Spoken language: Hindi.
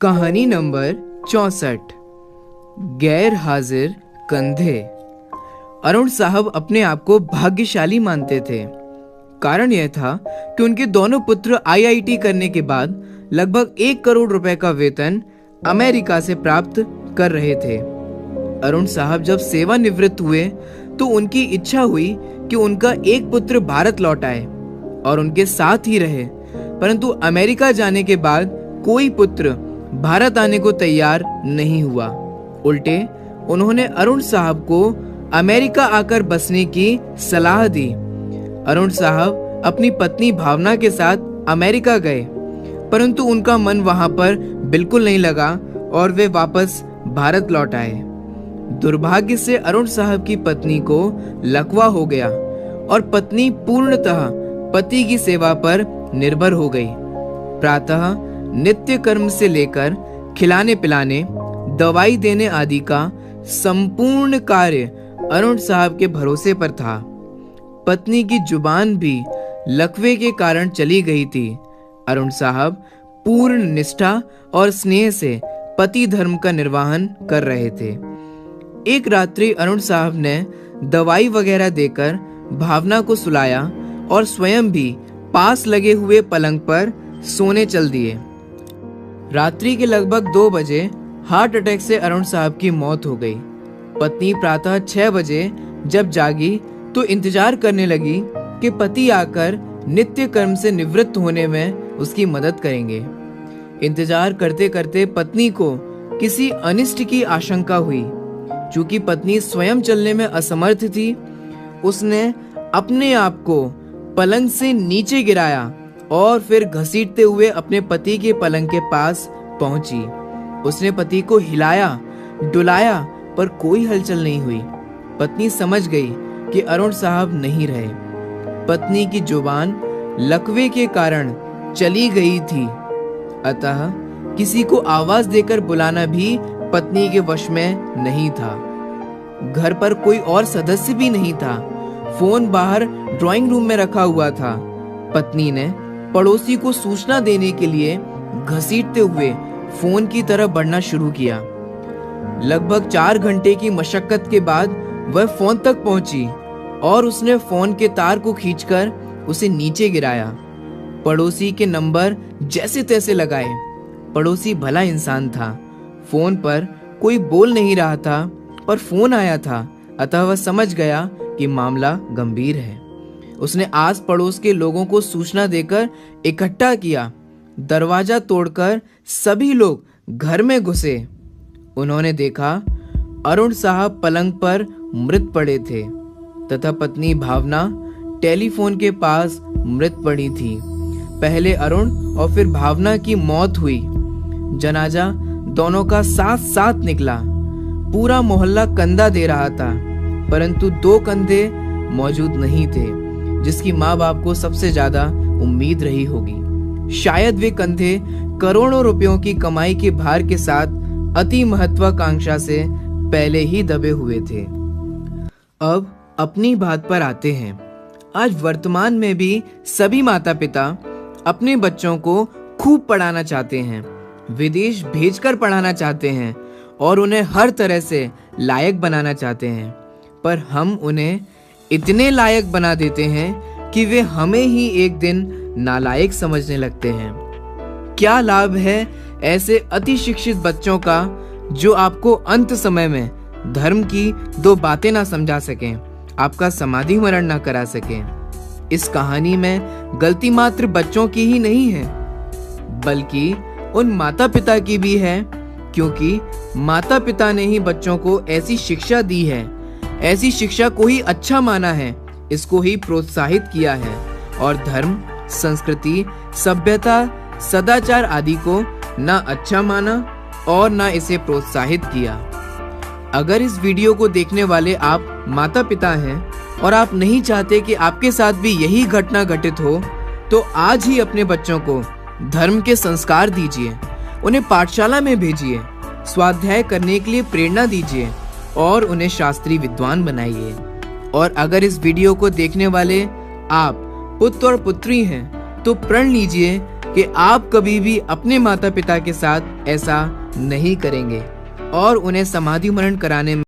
कहानी नंबर 64। गैर हाजिर कंधे। अरुण साहब अपने आप को भाग्यशाली मानते थे। कारण यह था कि उनके दोनों पुत्र आईआईटी करने के बाद लगभग 1 करोड़ रुपए का वेतन अमेरिका से प्राप्त कर रहे थे। अरुण साहब जब सेवानिवृत्त हुए तो उनकी इच्छा हुई कि उनका एक पुत्र भारत लौट आए और उनके साथ ही रहे, परंतु अमेरिका जाने के बाद कोई पुत्र भारत आने को तैयार नहीं हुआ। उल्टे उन्होंने अरुण साहब को अमेरिका आकर बसने की सलाह दी। अरुण साहब अपनी पत्नी भावना के साथ अमेरिका गए, परंतु उनका मन वहां पर बिल्कुल नहीं लगा और वे वापस भारत लौट आए। दुर्भाग्य से अरुण साहब की पत्नी को लकवा हो गया और पत्नी पूर्णतः पति की सेवा पर निर्भर हो गई। प्रातः नित्य कर्म से लेकर खिलाने पिलाने, दवाई देने आदि का संपूर्ण कार्य अरुण साहब के भरोसे पर था। पत्नी की जुबान भी लकवे के कारण चली गई थी। अरुण साहब पूर्ण निष्ठा और स्नेह से पति धर्म का निर्वहन कर रहे थे। एक रात्रि अरुण साहब ने दवाई वगैरह देकर भावना को सुलाया और स्वयं भी पास लगे हुए पलंग पर सोने चल दिए। रात्रि के लगभग 2 बजे हार्ट अटैक से अरुण साहब की मौत हो गई। पत्नी प्रातः 6 बजे जब जागी तो इंतजार करने लगी कि पति आकर नित्य कर्म से निवृत्त होने में उसकी मदद करेंगे। इंतजार करते करते पत्नी को किसी अनिष्ट की आशंका हुई। चूंकि पत्नी स्वयं चलने में असमर्थ थी, उसने अपने आप को पलंग से नीचे गिराया और फिर घसीटते हुए अपने पति के पलंग के पास पहुंची। उसने पति को हिलाया डुलाया पर कोई हलचल नहीं हुई। पत्नी समझ गई कि अरुण साहब नहीं रहे। पत्नी की जुबान लकवे के कारण चली गई थी, अतः किसी को आवाज देकर बुलाना भी पत्नी के वश में नहीं था। घर पर कोई और सदस्य भी नहीं था। फोन बाहर ड्राइंग रूम में रखा हुआ था। पत्नी ने पड़ोसी को सूचना देने के लिए घसीटते हुए फोन की तरफ बढ़ना शुरू किया। लगभग 4 घंटे की मशक्कत के बाद वह फोन तक पहुंची और उसने फोन के तार को खींचकर उसे नीचे गिराया। पड़ोसी के नंबर जैसे तैसे लगाए। पड़ोसी भला इंसान था। फोन पर कोई बोल नहीं रहा था, पर फोन आया था, अतः वह समझ गया कि मामला गंभीर है। उसने आस पड़ोस के लोगों को सूचना देकर इकट्ठा किया। दरवाजा तोड़कर सभी लोग घर में घुसे। उन्होंने देखा अरुण साहब पलंग पर मृत पड़े थे तथा पत्नी भावना टेलीफोन के पास मृत पड़ी थी। पहले अरुण और फिर भावना की मौत हुई। जनाजा दोनों का साथ साथ निकला। पूरा मोहल्ला कंधा दे रहा था, परंतु 2 कंधे मौजूद नहीं थे जिसकी माँ बाप को सबसे ज्यादा उम्मीद रही होगी। शायद वे कंधे करोड़ों रुपयों की कमाई के भार के साथ अति महत्वाकांक्षा से पहले ही दबे हुए थे। अब अपनी बात पर आते हैं। आज वर्तमान में भी सभी माता पिता अपने बच्चों को खूब पढ़ाना चाहते हैं, विदेश भेजकर पढ़ाना चाहते हैं और उन्हें हर तरह से लायक बनाना चाहते हैं, पर हम उन्हें इतने लायक बना देते हैं कि वे हमें ही एक दिन नालायक समझने लगते हैं। क्या लाभ है ऐसे अति शिक्षित बच्चों का जो आपको अंत समय में धर्म की 2 बातें ना समझा सकें, आपका समाधि मरण ना करा सकें। इस कहानी में गलती मात्र बच्चों की ही नहीं है, बल्कि उन माता पिता की भी है, क्योंकि माता पिता ने ही बच्चों को ऐसी शिक्षा दी है, ऐसी शिक्षा को ही अच्छा माना है, इसको ही प्रोत्साहित किया है और धर्म, संस्कृति, सभ्यता, सदाचार आदि को ना अच्छा माना और ना इसे प्रोत्साहित किया। अगर इस वीडियो को देखने वाले आप माता पिता हैं और आप नहीं चाहते कि आपके साथ भी यही घटना घटित हो, तो आज ही अपने बच्चों को धर्म के संस्कार दीजिए, उन्हें पाठशाला में भेजिए, स्वाध्याय करने के लिए प्रेरणा दीजिए और उन्हें शास्त्रीय विद्वान बनाइए। और अगर इस वीडियो को देखने वाले आप पुत्र और पुत्री हैं तो प्रण लीजिए कि आप कभी भी अपने माता पिता के साथ ऐसा नहीं करेंगे और उन्हें समाधि मरण कराने में